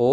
O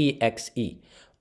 EXE،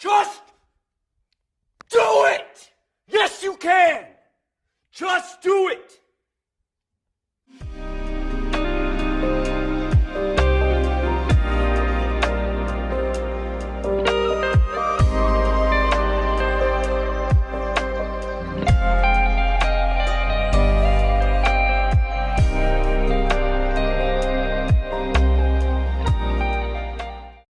Just do it! Yes, you can! Just do it!